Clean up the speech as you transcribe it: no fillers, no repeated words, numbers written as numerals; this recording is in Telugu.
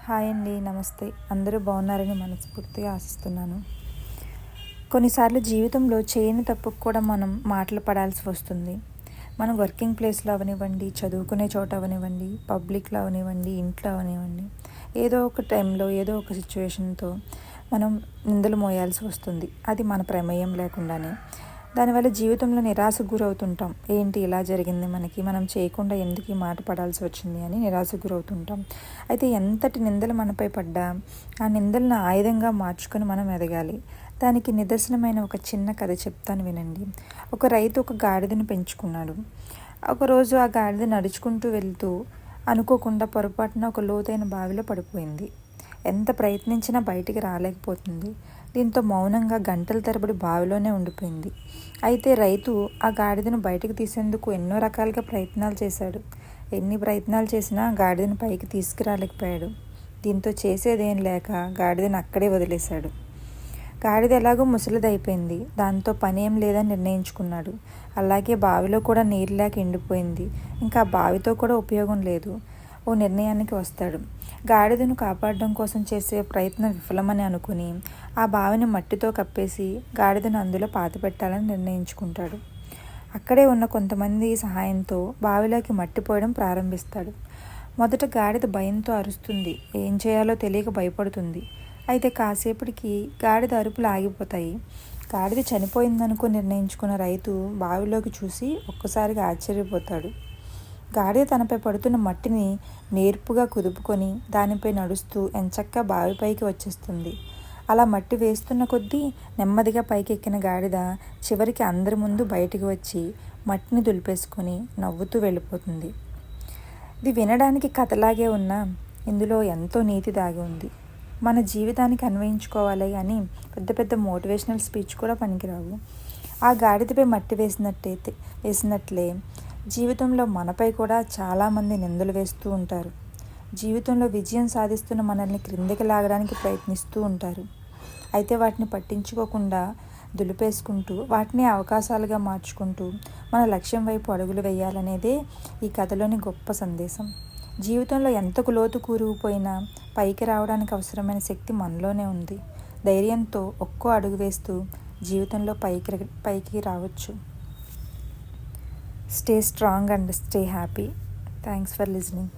హాయ్ అండి, నమస్తే. అందరూ బాగున్నారని మనస్ఫూర్తిగా ఆశిస్తున్నాను. కొన్నిసార్లు జీవితంలో చేయని తప్పుకు కూడా మనం మాటలు పడాల్సి వస్తుంది. మనం వర్కింగ్ ప్లేస్లో అవనివ్వండి, చదువుకునే చోట అవనివ్వండి, పబ్లిక్లో అవనివ్వండి, ఇంట్లో అవనివ్వండి, ఏదో ఒక టైంలో ఏదో ఒక సిచ్యువేషన్తో మనం నిందలు మోయాల్సి వస్తుంది. అది మన ప్రమేయం లేకుండానే. దానివల్ల జీవితంలో నిరాశకు గురవుతుంటాం. ఏంటి ఇలా జరిగింది, మనం చేయకుండా ఎందుకు ఈ మాట పడాల్సి వచ్చింది అని నిరాశకు గురవుతుంటాం. అయితే ఎంతటి నిందలు మనపై పడ్డా ఆ నిందలను ఆయుధంగా మార్చుకొని మనం ఎదగాలి. దానికి నిదర్శనమైన ఒక చిన్న కథ చెప్తాను, వినండి. ఒక రైతు ఒక గాడిదను పెంచుకున్నాడు. ఒకరోజు ఆ గాడిద నడుచుకుంటూ వెళ్తూ అనుకోకుండా పొరపాటున ఒక లోతైన బావిలో పడిపోయింది. ఎంత ప్రయత్నించినా బయటికి రాలేకపోతుంది. దీంతో మౌనంగా గంటల తరబడి బావిలోనే ఉండిపోయింది. అయితే రైతు ఆ గాడిదను బయటకు తీసేందుకు ఎన్నో రకాలుగా ప్రయత్నాలు చేశాడు. ఎన్ని ప్రయత్నాలు చేసినా గాడిదను పైకి తీసుకురాలేకపోయాడు. దీంతో చేసేదేం లేక గాడిదను అక్కడే వదిలేశాడు. గాడిద ఎలాగో ముసలిదైపోయింది. దాంతో పని ఏం లేదని నిర్ణయించుకున్నాడు. అలాగే బావిలో కూడా నీరు లేక ఎండిపోయింది. ఇంకా ఆ బావితో కూడా ఉపయోగం లేదు. ఓ నిర్ణయానికి వస్తాడు. గాడిదను కాపాడడం కోసం చేసే ప్రయత్నం విఫలమని అనుకుని ఆ బావిని మట్టితో కప్పేసి గాడిదను అందులో పాతిపెట్టాలని నిర్ణయించుకుంటాడు. అక్కడే ఉన్న కొంతమంది సహాయంతో బావిలోకి మట్టి పోయడం ప్రారంభిస్తాడు. మొదట గాడిద భయంతో అరుస్తుంది. ఏం చేయాలో తెలియక భయపడుతుంది. అయితే కాసేపటికి గాడిద అరుపులు ఆగిపోతాయి. గాడిద చనిపోయిందనుకో నిర్ణయించుకున్న రైతు బావిలోకి చూసి ఒక్కసారిగా ఆశ్చర్యపోతాడు. గాడిద తనపై పడుతున్న మట్టిని నేర్పుగా కుదుపుకొని దానిపై నడుస్తూ ఎంచక్కా బావిపైకి వచ్చేస్తుంది. అలా మట్టి వేస్తున్న కొద్దీ నెమ్మదిగా పైకెక్కిన గాడిద చివరికి అందరి ముందు బయటికి వచ్చి మట్టిని దులిపేసుకొని నవ్వుతూ వెళ్ళిపోతుంది. ఇది వినడానికి కథలాగే ఉన్నా ఇందులో ఎంతో నీతి దాగి ఉంది. మన జీవితానికి అన్వయించుకోవాలి కానీ పెద్ద పెద్ద మోటివేషనల్ స్పీచ్ కూడా పనికిరావు. ఆ గాడిదపై మట్టి వేసినట్లే జీవితంలో మనపై కూడా చాలామంది నిందలు వేస్తూ ఉంటారు. జీవితంలో విజయం సాధిస్తున్న మనల్ని క్రిందికి లాగడానికి ప్రయత్నిస్తూ ఉంటారు. అయితే వాటిని పట్టించుకోకుండా దులిపేసుకుంటూ వాటిని అవకాశాలుగా మార్చుకుంటూ మన లక్ష్యం వైపు అడుగులు వేయాలనేదే ఈ కథలోని గొప్ప సందేశం. జీవితంలో ఎంతకు లోతు కూరుకుపోయినా పైకి రావడానికి అవసరమైన శక్తి మనలోనే ఉంది. ధైర్యంతో ఒక్కో అడుగు వేస్తూ జీవితంలో పైకి రావచ్చు. Stay strong and stay happy. Thanks for listening.